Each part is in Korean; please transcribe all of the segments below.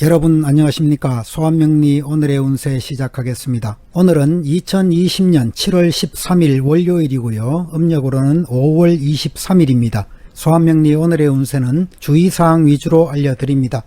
여러분 안녕하십니까. 소환명리 오늘의 운세 시작하겠습니다. 오늘은 2020년 7월 13일 월요일이고요. 음력으로는 5월 23일입니다. 소환명리 오늘의 운세는 주의사항 위주로 알려드립니다.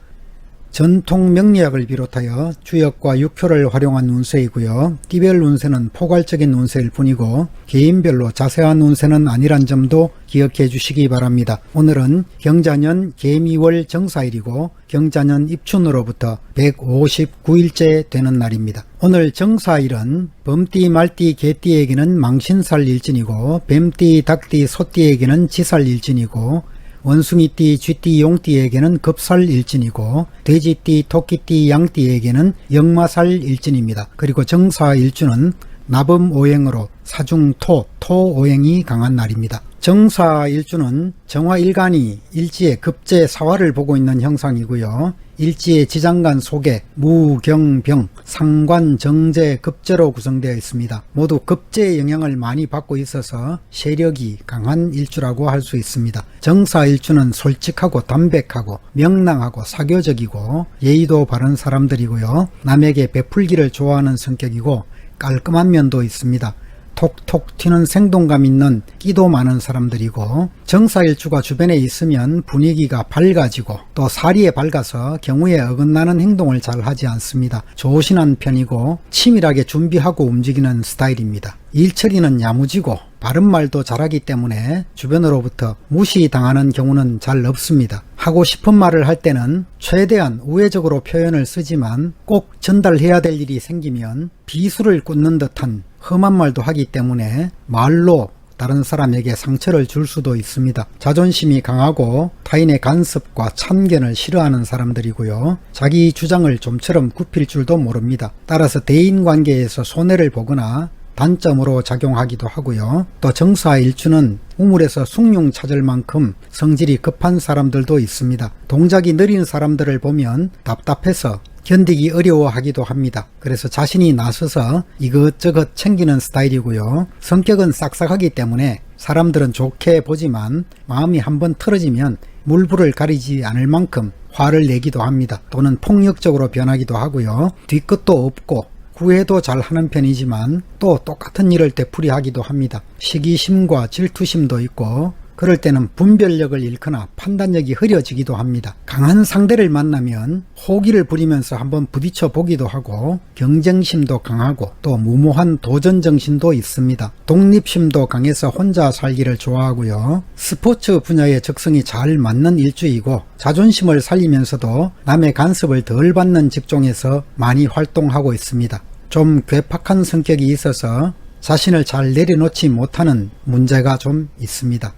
전통 명리학을 비롯하여 주역과 육효를 활용한 운세이고요. 띠별 운세는 포괄적인 운세일 뿐이고 개인별로 자세한 운세는 아니란 점도 기억해 주시기 바랍니다. 오늘은 경자년 개미월 정사일이고 경자년 입춘으로부터 159일째 되는 날입니다. 오늘 정사일은 범띠, 말띠, 개띠에게는 망신살 일진이고 뱀띠, 닭띠, 소띠에게는 지살 일진이고 원숭이띠, 쥐띠, 용띠에게는 급살 일진이고 돼지띠, 토끼띠, 양띠에게는 역마살 일진입니다. 그리고 정사 일주는 나범 오행으로 사중 토 오행이 강한 날입니다. 정사 일주는 정화일간이 일지의 급제 사화를 보고 있는 형상이고요. 일지의 지장간 속에 무, 경, 병, 상관, 정제, 급제로 구성되어 있습니다. 모두 급제의 영향을 많이 받고 있어서 세력이 강한 일주라고 할 수 있습니다. 정사 일주는 솔직하고 담백하고 명랑하고 사교적이고 예의도 바른 사람들이고요. 남에게 베풀기를 좋아하는 성격이고 깔끔한 면도 있습니다. 톡톡 튀는 생동감 있는 끼도 많은 사람들이고 정사일주가 주변에 있으면 분위기가 밝아지고 또 사리에 밝아서 경우에 어긋나는 행동을 잘 하지 않습니다. 조신한 편이고 치밀하게 준비하고 움직이는 스타일입니다. 일처리는 야무지고 바른말도 잘하기 때문에 주변으로부터 무시당하는 경우는 잘 없습니다. 하고 싶은 말을 할 때는 최대한 우회적으로 표현을 쓰지만 꼭 전달해야 될 일이 생기면 비수를 꽂는 듯한 험한 말도 하기 때문에 말로 다른 사람에게 상처를 줄 수도 있습니다. 자존심이 강하고 타인의 간섭과 참견을 싫어하는 사람들이고요. 자기 주장을 좀처럼 굽힐 줄도 모릅니다. 따라서 대인관계에서 손해를 보거나 단점으로 작용하기도 하고요. 또 정사일주는 우물에서 숭늉 찾을 만큼 성질이 급한 사람들도 있습니다. 동작이 느린 사람들을 보면 답답해서 견디기 어려워하기도 합니다. 그래서 자신이 나서서 이것저것 챙기는 스타일이고요. 성격은 싹싹하기 때문에 사람들은 좋게 보지만 마음이 한번 틀어지면 물불을 가리지 않을 만큼 화를 내기도 합니다. 또는 폭력적으로 변하기도 하고요. 뒤끝도 없고 구애도 잘 하는 편이지만 또 똑같은 일을 되풀이하기도 합니다. 시기심과 질투심도 있고 그럴 때는 분별력을 잃거나 판단력이 흐려지기도 합니다. 강한 상대를 만나면 호기를 부리면서 한번 부딪혀 보기도 하고 경쟁심도 강하고 또 무모한 도전정신도 있습니다. 독립심도 강해서 혼자 살기를 좋아하고요. 스포츠 분야의 적성이 잘 맞는 일주이고 자존심을 살리면서도 남의 간섭을 덜 받는 직종에서 많이 활동하고 있습니다. 좀 괴팍한 성격이 있어서 자신을 잘 내려놓지 못하는 문제가 좀 있습니다.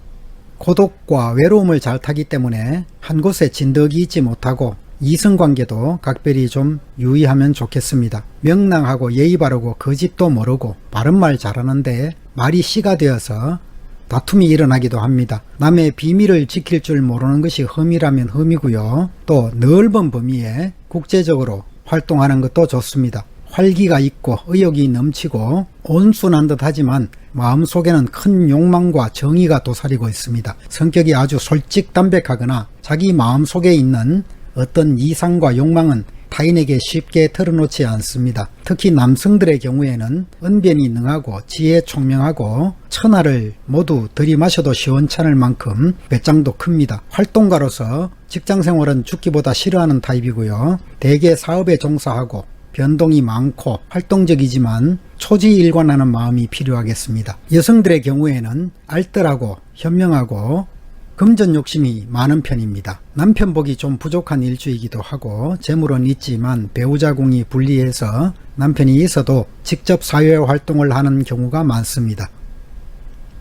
고독과 외로움을 잘 타기 때문에 한 곳에 진덕이 있지 못하고 이성관계도 각별히 좀 유의하면 좋겠습니다. 명랑하고 예의 바르고 거짓도 모르고 바른말 잘하는데 말이 씨가 되어서 다툼이 일어나기도 합니다. 남의 비밀을 지킬 줄 모르는 것이 흠이라면 흠이고요. 또 넓은 범위에 국제적으로 활동하는 것도 좋습니다. 활기가 있고 의욕이 넘치고 온순한 듯 하지만 마음속에는 큰 욕망과 정의가 도사리고 있습니다. 성격이 아주 솔직담백하거나 자기 마음속에 있는 어떤 이상과 욕망은 타인에게 쉽게 털어놓지 않습니다. 특히 남성들의 경우에는 언변이 능하고 지혜 총명하고 천하를 모두 들이마셔도 시원찮을 만큼 배짱도 큽니다. 활동가로서 직장생활은 죽기보다 싫어하는 타입이고요. 대개 사업에 종사하고 변동이 많고 활동적이지만 초지일관하는 마음이 필요하겠습니다. 여성들의 경우에는 알뜰하고 현명하고 금전 욕심이 많은 편입니다. 남편 복이 좀 부족한 일주이기도 하고 재물은 있지만 배우자궁이 불리해서 남편이 있어도 직접 사회활동을 하는 경우가 많습니다.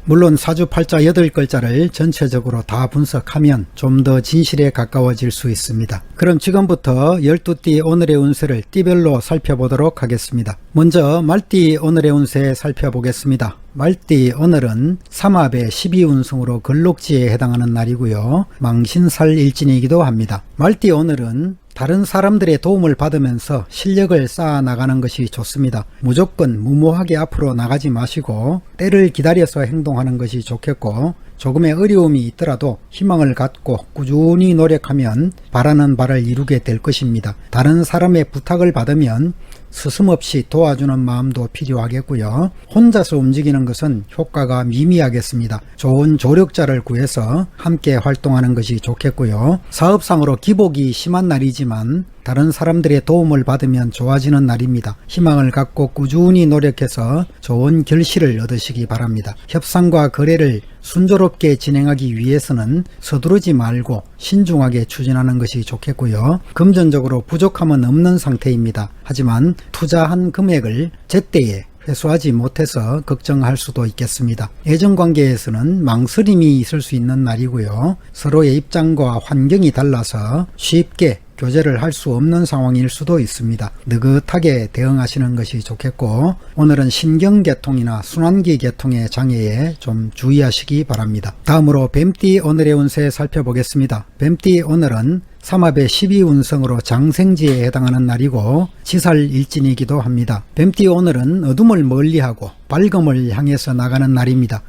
물론 사주팔자 8글자를 전체적으로 다 분석하면 좀 더 진실에 가까워질 수 있습니다. 그럼 지금부터 12띠 오늘의 운세를 띠별로 살펴보도록 하겠습니다. 먼저 말띠 오늘의 운세 살펴보겠습니다. 말띠 오늘은 삼합의 12운승으로 걸록지에 해당하는 날이고요. 망신살 일진이기도 합니다. 말띠 오늘은 다른 사람들의 도움을 받으면서 실력을 쌓아 나가는 것이 좋습니다. 무조건 무모하게 앞으로 나가지 마시고 때를 기다려서 행동하는 것이 좋겠고 조금의 어려움이 있더라도 희망을 갖고 꾸준히 노력하면 바라는 바를 이루게 될 것입니다. 다른 사람의 부탁을 받으면 스스럼없이 도와주는 마음도 필요하겠고요. 혼자서 움직이는 것은 효과가 미미하겠습니다. 좋은 조력자를 구해서 함께 활동하는 것이 좋겠고요. 사업상으로 기복이 심한 날이지만 다른 사람들의 도움을 받으면 좋아지는 날입니다. 희망을 갖고 꾸준히 노력해서 좋은 결실을 얻으시기 바랍니다. 협상과 거래를 순조롭게 진행하기 위해서는 서두르지 말고 신중하게 추진하는 것이 좋겠고요. 금전적으로 부족함은 없는 상태입니다. 하지만 투자한 금액을 제때에 회수하지 못해서 걱정할 수도 있겠습니다. 애정관계에서는 망설임이 있을 수 있는 날이고요. 서로의 입장과 환경이 달라서 쉽게 교제를 할 수 없는 상황일 수도 있습니다. 느긋하게 대응하시는 것이 좋겠고, 오늘은 신경계통이나 순환기 계통의 장애에 좀 주의하시기 바랍니다. 다음으로 뱀띠 오늘의 운세 살펴보겠습니다. 뱀띠 오늘은 삼합의 12운성으로 장생지에 해당하는 날이고 지살일진이기도 합니다. 뱀띠 오늘은 어둠을 멀리하고 밝음을 향해서 나가는 날입니다.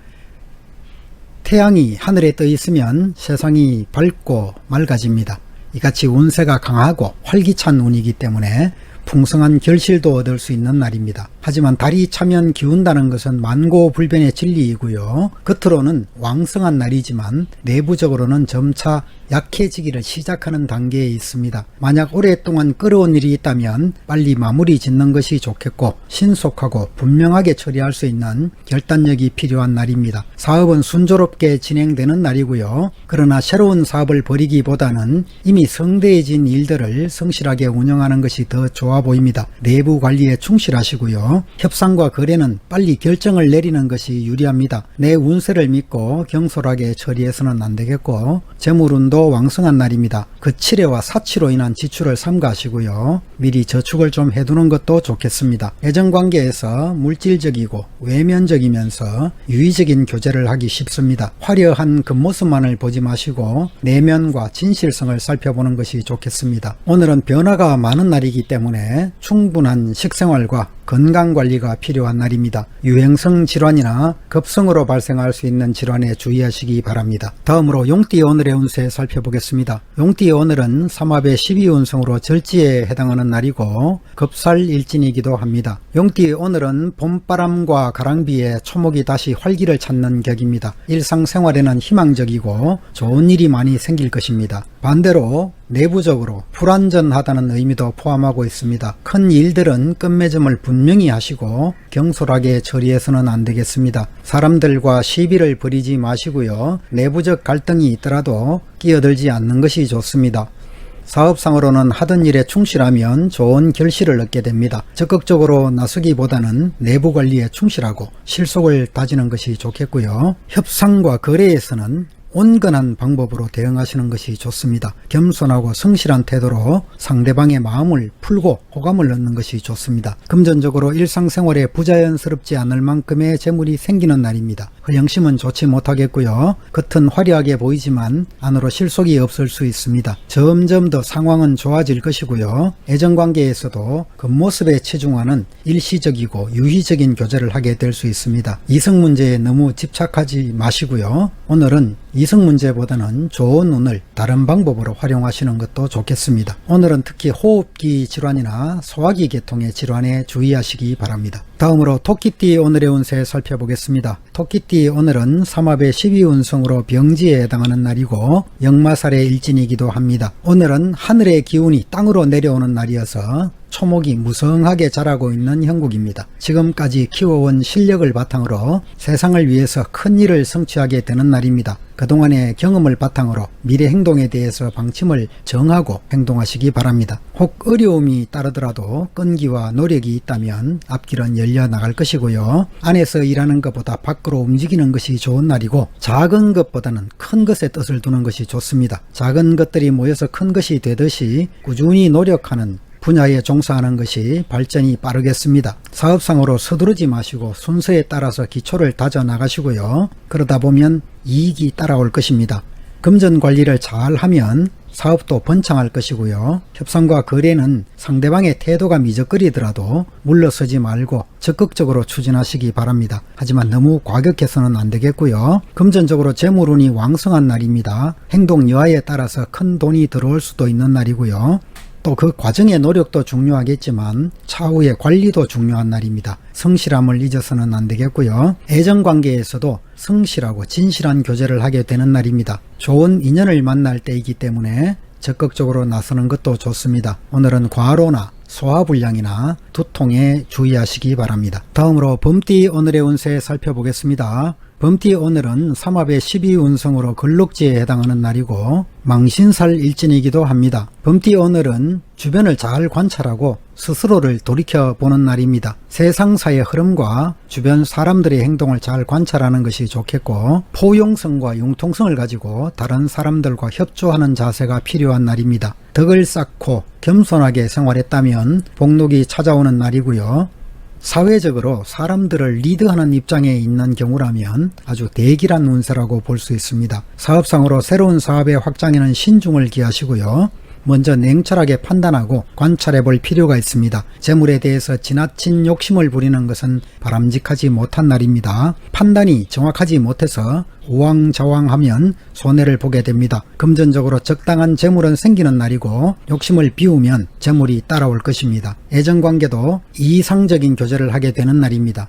태양이 하늘에 떠 있으면 세상이 밝고 맑아집니다. 이같이 운세가 강하고 활기찬 운이기 때문에 풍성한 결실도 얻을 수 있는 날입니다. 하지만 달이 차면 기운다는 것은 만고불변의 진리이고요. 겉으로는 왕성한 날이지만 내부적으로는 점차 약해지기를 시작하는 단계에 있습니다. 만약 오랫동안 끌어온 일이 있다면 빨리 마무리 짓는 것이 좋겠고, 신속하고 분명하게 처리할 수 있는 결단력이 필요한 날입니다. 사업은 순조롭게 진행되는 날이고요. 그러나 새로운 사업을 벌이기보다는 이미 성대해진 일들을 성실하게 운영하는 것이 더 좋아 보입니다. 내부 관리에 충실하시고요. 협상과 거래는 빨리 결정을 내리는 것이 유리합니다. 내 운세를 믿고 경솔하게 처리해서는 안 되겠고, 재물운도 왕성한 날입니다. 거칠애와 사치로 인한 지출을 삼가하시고요. 미리 저축을 좀 해두는 것도 좋겠습니다. 애정관계에서 물질적이고 외면적이면서 유의적인 교제를 하기 쉽습니다. 화려한 겉모습만을 보지 마시고 내면과 진실성을 살펴보는 것이 좋겠습니다. 오늘은 변화가 많은 날이기 때문에 충분한 식생활과 건강관리가 필요한 날입니다. 유행성 질환이나 급성으로 발생할 수 있는 질환에 주의하시기 바랍니다. 다음으로 용띠 오늘의 운세 살펴보겠습니다. 용띠 오늘은 삼합의 12운성으로 절지에 해당하는 날이고 급살일진이기도 합니다. 용띠 오늘은 봄바람과 가랑비에 초목이 다시 활기를 찾는 격입니다. 일상생활에는 희망적이고 좋은 일이 많이 생길 것입니다. 반대로 내부적으로 불완전하다는 의미도 포함하고 있습니다. 큰 일들은 끝맺음을 분명히 하시고 경솔하게 처리해서는 안 되겠습니다. 사람들과 시비를 벌이지 마시고요. 내부적 갈등이 있더라도 끼어들지 않는 것이 좋습니다. 사업상으로는 하던 일에 충실하면 좋은 결실을 얻게 됩니다. 적극적으로 나서기보다는 내부 관리에 충실하고 실속을 다지는 것이 좋겠고요. 협상과 거래에서는 온건한 방법으로 대응하시는 것이 좋습니다. 겸손하고 성실한 태도로 상대방의 마음을 풀고 호감을 얻는 것이 좋습니다. 금전적으로 일상생활에 부자연스럽지 않을 만큼의 재물이 생기는 날입니다. 허영심은 좋지 못하겠고요. 겉은 화려하게 보이지만 안으로 실속이 없을 수 있습니다. 점점 더 상황은 좋아질 것이고요. 애정관계에서도 겉모습에 치중하는 일시적이고 유희적인 교제를 하게 될 수 있습니다. 이성 문제에 너무 집착하지 마시고요. 오늘은 이성 문제보다는 좋은 운을 다른 방법으로 활용하시는 것도 좋겠습니다. 오늘은 특히 호흡기 질환이나 소화기 계통의 질환에 주의하시기 바랍니다. 다음으로 토끼띠 오늘의 운세 살펴보겠습니다. 토끼띠 오늘은 삼합의 12운성으로 병지에 해당하는 날이고 역마살의 일진이기도 합니다. 오늘은 하늘의 기운이 땅으로 내려오는 날이어서 초목이 무성하게 자라고 있는 형국입니다. 지금까지 키워온 실력을 바탕으로 세상을 위해서 큰 일을 성취하게 되는 날입니다. 그동안의 경험을 바탕으로 미래 행동에 대해서 방침을 정하고 행동하시기 바랍니다. 혹 어려움이 따르더라도 끈기와 노력이 있다면 앞길은 열려 나갈 것이고요. 안에서 일하는 것보다 밖으로 움직이는 것이 좋은 날이고 작은 것보다는 큰 것에 뜻을 두는 것이 좋습니다. 작은 것들이 모여서 큰 것이 되듯이 꾸준히 노력하는 분야에 종사하는 것이 발전이 빠르겠습니다. 사업상으로 서두르지 마시고 순서에 따라서 기초를 다져 나가시고요. 그러다 보면 이익이 따라올 것입니다. 금전 관리를 잘 하면 사업도 번창할 것이고요. 협상과 거래는 상대방의 태도가 미적거리더라도 물러서지 말고 적극적으로 추진하시기 바랍니다. 하지만 너무 과격해서는 안 되겠고요. 금전적으로 재물운이 왕성한 날입니다. 행동 여하에 따라서 큰 돈이 들어올 수도 있는 날이고요. 또 그 과정의 노력도 중요하겠지만 차후의 관리도 중요한 날입니다. 성실함을 잊어서는 안 되겠고요. 애정관계에서도 성실하고 진실한 교제를 하게 되는 날입니다. 좋은 인연을 만날 때이기 때문에 적극적으로 나서는 것도 좋습니다. 오늘은 과로나 소화불량이나 두통에 주의하시기 바랍니다. 다음으로 범띠 오늘의 운세 살펴보겠습니다. 범띠 오늘은 삼합의 12운성으로 걸록지에 해당하는 날이고 망신살 일진이기도 합니다. 범띠 오늘은 주변을 잘 관찰하고 스스로를 돌이켜보는 날입니다. 세상사의 흐름과 주변 사람들의 행동을 잘 관찰하는 것이 좋겠고 포용성과 융통성을 가지고 다른 사람들과 협조하는 자세가 필요한 날입니다. 덕을 쌓고 겸손하게 생활했다면 복록이 찾아오는 날이고요. 사회적으로 사람들을 리드하는 입장에 있는 경우라면 아주 대기란 운세라고 볼 수 있습니다. 사업상으로 새로운 사업의 확장에는 신중을 기하시고요. 먼저 냉철하게 판단하고 관찰해 볼 필요가 있습니다. 재물에 대해서 지나친 욕심을 부리는 것은 바람직하지 못한 날입니다. 판단이 정확하지 못해서 우왕좌왕하면 손해를 보게 됩니다. 금전적으로 적당한 재물은 생기는 날이고 욕심을 비우면 재물이 따라올 것입니다. 애정관계도 이상적인 교제를 하게 되는 날입니다.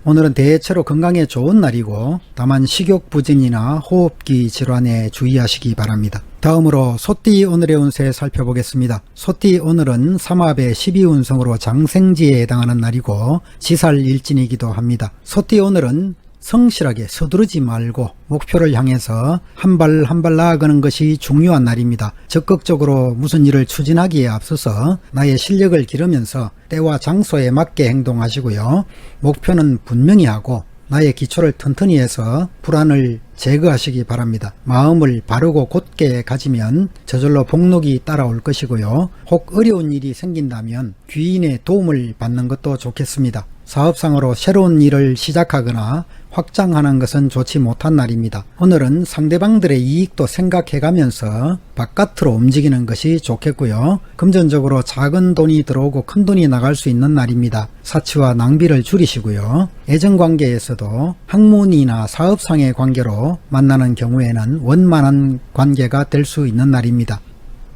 오늘은 대체로 건강에 좋은 날이고 다만 식욕부진이나 호흡기 질환에 주의하시기 바랍니다. 다음으로 소띠 오늘의 운세 살펴보겠습니다. 소띠 오늘은 삼합의 12운성으로 장생지에 해당하는 날이고 지살일진이기도 합니다. 소띠 오늘은 성실하게 서두르지 말고 목표를 향해서 한 발 한 발 나아가는 것이 중요한 날입니다. 적극적으로 무슨 일을 추진하기에 앞서서 나의 실력을 기르면서 때와 장소에 맞게 행동하시고요. 목표는 분명히 하고 나의 기초를 튼튼히 해서 불안을 제거하시기 바랍니다. 마음을 바르고 곧게 가지면 저절로 복록이 따라올 것이고요. 혹 어려운 일이 생긴다면 귀인의 도움을 받는 것도 좋겠습니다. 사업상으로 새로운 일을 시작하거나 확장하는 것은 좋지 못한 날입니다. 오늘은 상대방들의 이익도 생각해가면서 바깥으로 움직이는 것이 좋겠고요. 금전적으로 작은 돈이 들어오고 큰 돈이 나갈 수 있는 날입니다. 사치와 낭비를 줄이시고요. 애정관계에서도 학문이나 사업상의 관계로 만나는 경우에는 원만한 관계가 될 수 있는 날입니다.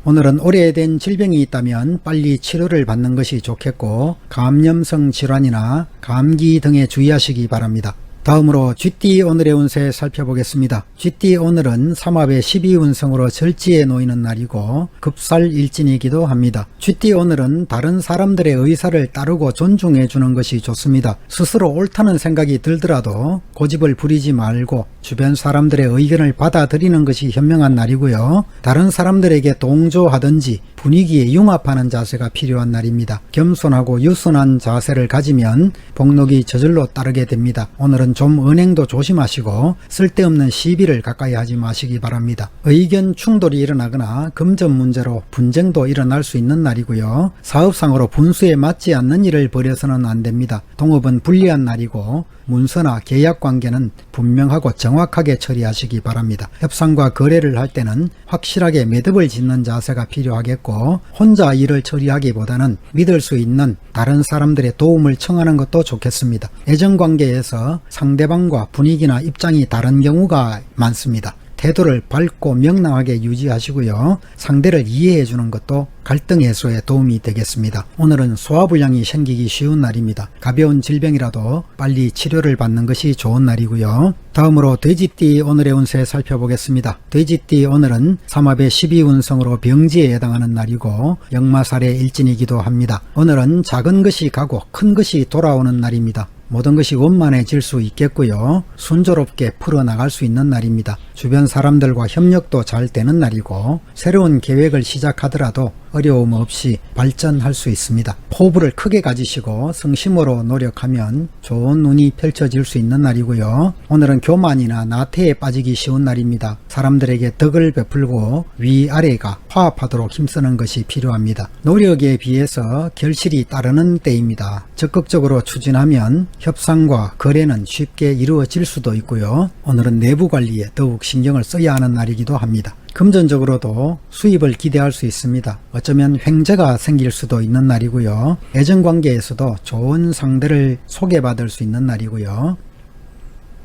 오늘은 오래된 질병이 있다면 빨리 치료를 받는 것이 좋겠고 감염성 질환이나 감기 등에 주의하시기 바랍니다. 다음으로 쥐띠 오늘의 운세 살펴보겠습니다. 쥐띠 오늘은 삼합의 12운성으로 절지에 놓이는 날이고 급살일진이기도 합니다. 쥐띠 오늘은 다른 사람들의 의사를 따르고 존중해 주는 것이 좋습니다. 스스로 옳다는 생각이 들더라도 고집을 부리지 말고 주변 사람들의 의견을 받아들이는 것이 현명한 날이고요. 다른 사람들에게 동조하든지 분위기에 융합하는 자세가 필요한 날입니다. 겸손하고 유순한 자세를 가지면 복록이 저절로 따르게 됩니다. 오늘은 좀 은행도 조심하시고 쓸데없는 시비를 가까이 하지 마시기 바랍니다. 의견 충돌이 일어나거나 금전 문제로 분쟁도 일어날 수 있는 날이고요. 사업상으로 분수에 맞지 않는 일을 벌여서는 안 됩니다. 동업은 불리한 날이고 문서나 계약 관계는 분명하고 정확하게 처리하시기 바랍니다. 협상과 거래를 할 때는 확실하게 매듭을 짓는 자세가 필요하겠고 혼자 일을 처리하기보다는 믿을 수 있는 다른 사람들의 도움을 청하는 것도 좋겠습니다. 애정관계에서 상대방과 분위기나 입장이 다른 경우가 많습니다. 태도를 밝고 명랑하게 유지하시고요. 상대를 이해해 주는 것도 갈등 해소에 도움이 되겠습니다. 오늘은 소화불량이 생기기 쉬운 날입니다. 가벼운 질병이라도 빨리 치료를 받는 것이 좋은 날이고요. 다음으로 돼지띠 오늘의 운세 살펴보겠습니다. 돼지띠 오늘은 삼합의 12운성으로 병지에 해당하는 날이고 역마살의 일진이기도 합니다. 오늘은 작은 것이 가고 큰 것이 돌아오는 날입니다. 모든 것이 원만해질 수 있겠고요. 순조롭게 풀어나갈 수 있는 날입니다. 주변 사람들과 협력도 잘 되는 날이고 새로운 계획을 시작하더라도 어려움 없이 발전할 수 있습니다. 포부를 크게 가지시고 성심으로 노력하면 좋은 운이 펼쳐질 수 있는 날이고요. 오늘은 교만이나 나태에 빠지기 쉬운 날입니다. 사람들에게 덕을 베풀고 위아래가 화합하도록 힘쓰는 것이 필요합니다. 노력에 비해서 결실이 따르는 때입니다. 적극적으로 추진하면 협상과 거래는 쉽게 이루어질 수도 있고요. 오늘은 내부 관리에 더욱 신경을 써야 하는 날이기도 합니다. 금전적으로도 수입을 기대할 수 있습니다. 어쩌면 횡재가 생길 수도 있는 날이고요. 애정관계에서도 좋은 상대를 소개받을 수 있는 날이고요.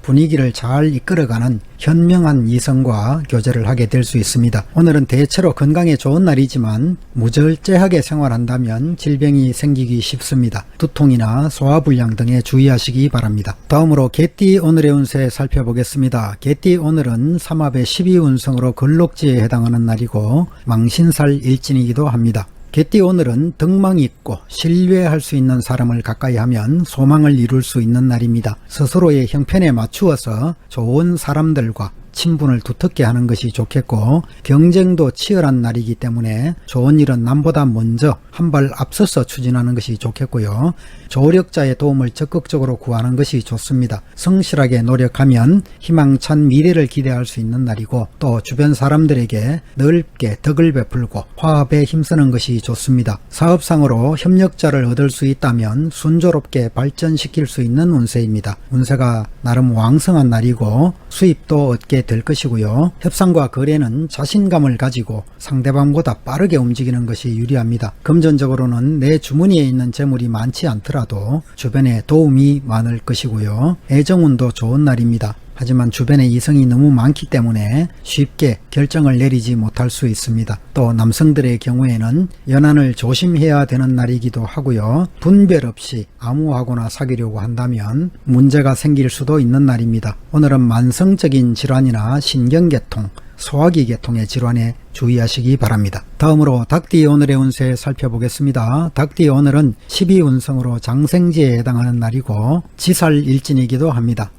분위기를 잘 이끌어가는 현명한 이성과 교제를 하게 될 수 있습니다. 오늘은 대체로 건강에 좋은 날이지만 무절제하게 생활한다면 질병이 생기기 쉽습니다. 두통이나 소화불량 등에 주의하시기 바랍니다. 다음으로 개띠 오늘의 운세 살펴보겠습니다. 개띠 오늘은 삼합의 12운성으로 걸록지에 해당하는 날이고 망신살 일진이기도 합니다. 개띠 오늘은 덕망이 있고 신뢰할 수 있는 사람을 가까이 하면 소망을 이룰 수 있는 날입니다. 스스로의 형편에 맞추어서 좋은 사람들과 친분을 두텁게 하는 것이 좋겠고 경쟁도 치열한 날이기 때문에 좋은 일은 남보다 먼저 한 발 앞서서 추진하는 것이 좋겠고요. 조력자의 도움을 적극적으로 구하는 것이 좋습니다. 성실하게 노력하면 희망찬 미래를 기대할 수 있는 날이고 또 주변 사람들에게 넓게 덕을 베풀고 화합에 힘쓰는 것이 좋습니다. 사업상으로 협력자를 얻을 수 있다면 순조롭게 발전시킬 수 있는 운세입니다. 운세가 나름 왕성한 날이고 수입도 얻게 될 것이고요. 협상과 거래는 자신감을 가지고 상대방보다 빠르게 움직이는 것이 유리합니다. 금전적으로는 내 주머니에 있는 재물이 많지 않더라도 주변에 도움이 많을 것이고요. 애정운도 좋은 날입니다. 하지만 주변에 이성이 너무 많기 때문에 쉽게 결정을 내리지 못할 수 있습니다. 또 남성들의 경우에는 연한을 조심해야 되는 날이기도 하고요. 분별 없이 아무하고나 사귀려고 한다면 문제가 생길 수도 있는 날입니다. 오늘은 만성적인 질환이나 신경계통, 소화기 계통의 질환에 주의하시기 바랍니다. 다음으로 닭띠 오늘의 운세 살펴보겠습니다. 닭띠 오늘은 12운성으로 장생지에 해당하는 날이고 지살일진이기도 합니다.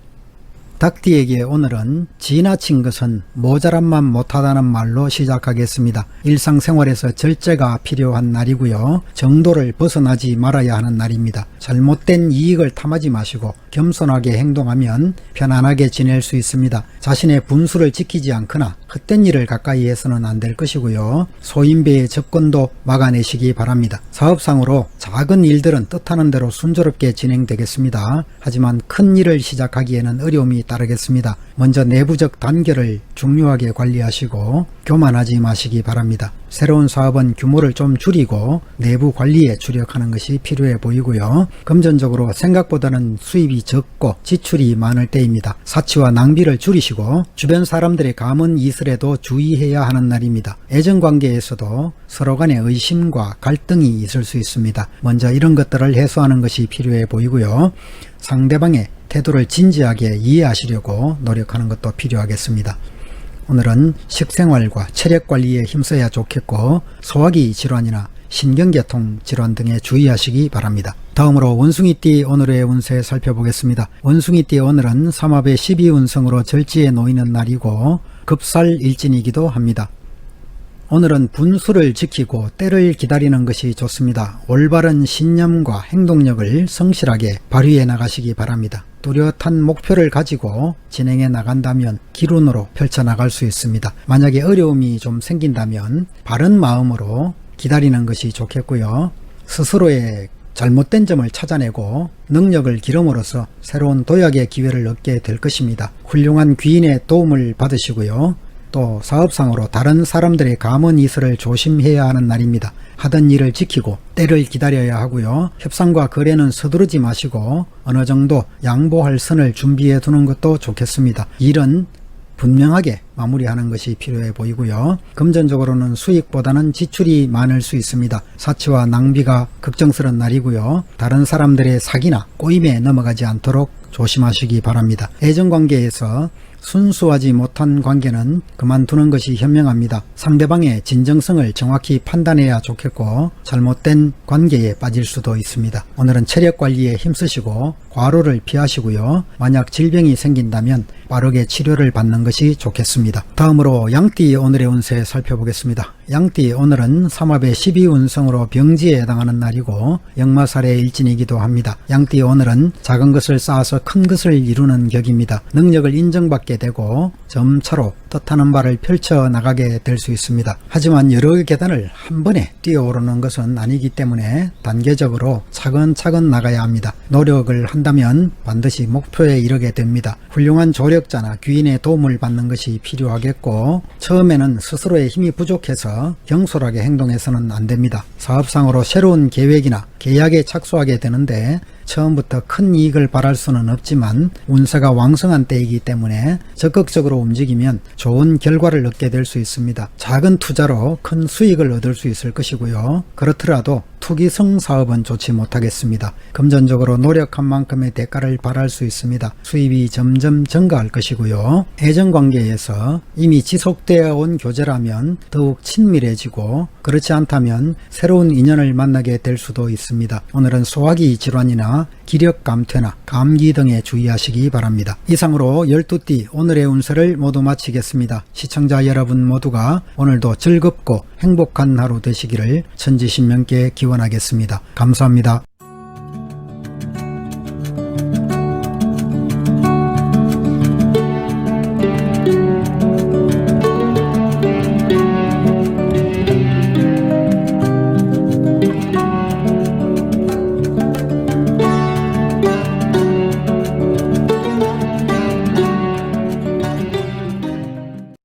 닭띠에게 오늘은 지나친 것은 모자람만 못하다는 말로 시작하겠습니다. 일상생활에서 절제가 필요한 날이고요. 정도를 벗어나지 말아야 하는 날입니다. 잘못된 이익을 탐하지 마시고 겸손하게 행동하면 편안하게 지낼 수 있습니다. 자신의 분수를 지키지 않거나 헛된 일을 가까이 해서는 안 될 것이고요. 소인배의 접근도 막아내시기 바랍니다. 사업상으로 작은 일들은 뜻하는 대로 순조롭게 진행되겠습니다. 하지만 큰 일을 시작하기에는 어려움이 따르겠습니다. 먼저 내부적 단결을 중요하게 관리하시고 교만하지 마시기 바랍니다. 새로운 사업은 규모를 좀 줄이고 내부 관리에 주력하는 것이 필요해 보이고요. 금전적으로 생각보다는 수입이 적고 지출이 많을 때입니다. 사치와 낭비를 줄이시고 주변 사람들의 감언 이설에도 주의해야 하는 날입니다. 애정관계에서도 서로 간의 의심과 갈등이 있을 수 있습니다. 먼저 이런 것들을 해소하는 것이 필요해 보이고요. 상대방의 태도를 진지하게 이해하시려고 노력하는 것도 필요하겠습니다. 오늘은 식생활과 체력관리에 힘써야 좋겠고 소화기 질환이나 신경계통 질환 등에 주의하시기 바랍니다. 다음으로 원숭이띠 오늘의 운세 살펴보겠습니다. 원숭이띠 오늘은 삼합의 12운성으로 절지에 놓이는 날이고 급살일진이기도 합니다. 오늘은 분수를 지키고 때를 기다리는 것이 좋습니다. 올바른 신념과 행동력을 성실하게 발휘해 나가시기 바랍니다. 뚜렷한 목표를 가지고 진행해 나간다면 기룬으로 펼쳐나갈 수 있습니다. 만약에 어려움이 좀 생긴다면 바른 마음으로 기다리는 것이 좋겠고요. 스스로의 잘못된 점을 찾아내고 능력을 기름으로써 새로운 도약의 기회를 얻게 될 것입니다. 훌륭한 귀인의 도움을 받으시고요. 또 사업상으로 다른 사람들의 감언 이설을 조심해야 하는 날입니다. 하던 일을 지키고 때를 기다려야 하고요. 협상과 거래는 서두르지 마시고 어느 정도 양보할 선을 준비해 두는 것도 좋겠습니다. 일은 분명하게 마무리하는 것이 필요해 보이고요. 금전적으로는 수익보다는 지출이 많을 수 있습니다. 사치와 낭비가 걱정스러운 날이고요. 다른 사람들의 사기나 꼬임에 넘어가지 않도록 조심하시기 바랍니다. 애정관계에서 순수하지 못한 관계는 그만두는 것이 현명합니다. 상대방의 진정성을 정확히 판단해야 좋겠고 잘못된 관계에 빠질 수도 있습니다. 오늘은 체력 관리에 힘쓰시고 과로를 피하시고요. 만약 질병이 생긴다면 빠르게 치료를 받는 것이 좋겠습니다. 다음으로 양띠 오늘의 운세 살펴보겠습니다. 양띠 오늘은 삼합의 12운성으로 병지에 해당하는 날이고 역마살의 일진이기도 합니다. 양띠 오늘은 작은 것을 쌓아서 큰 것을 이루는 격입니다. 능력을 인정받게 되고 점차로 뜻하는 바를 펼쳐 나가게 될 수 있습니다. 하지만 여러 계단을 한 번에 뛰어오르는 것은 아니기 때문에 단계적으로 차근차근 나가야 합니다. 노력을 한다면 반드시 목표에 이르게 됩니다. 훌륭한 조력자나 귀인의 도움을 받는 것이 필요하겠고, 처음에는 스스로의 힘이 부족해서 경솔하게 행동해서는 안 됩니다. 사업상으로 새로운 계획이나 계약에 착수하게 되는데 처음부터 큰 이익을 바랄 수는 없지만 운세가 왕성한 때이기 때문에 적극적으로 움직이면 좋은 결과를 얻게 될 수 있습니다. 작은 투자로 큰 수익을 얻을 수 있을 것이고요. 그렇더라도 투기성 사업은 좋지 못하겠습니다. 금전적으로 노력한 만큼의 대가를 바랄 수 있습니다. 수입이 점점 증가할 것이고요. 애정관계에서 이미 지속되어 온 교제라면 더욱 친밀해지고, 그렇지 않다면 새로운 인연을 만나게 될 수도 있습니다. 오늘은 소화기 질환이나 기력 감퇴나 감기 등에 주의하시기 바랍니다. 이상으로 12띠 오늘의 운세를 모두 마치겠습니다. 시청자 여러분 모두가 오늘도 즐겁고 행복한 하루 되시기를 천지신명께 기원하겠습니다. 감사합니다.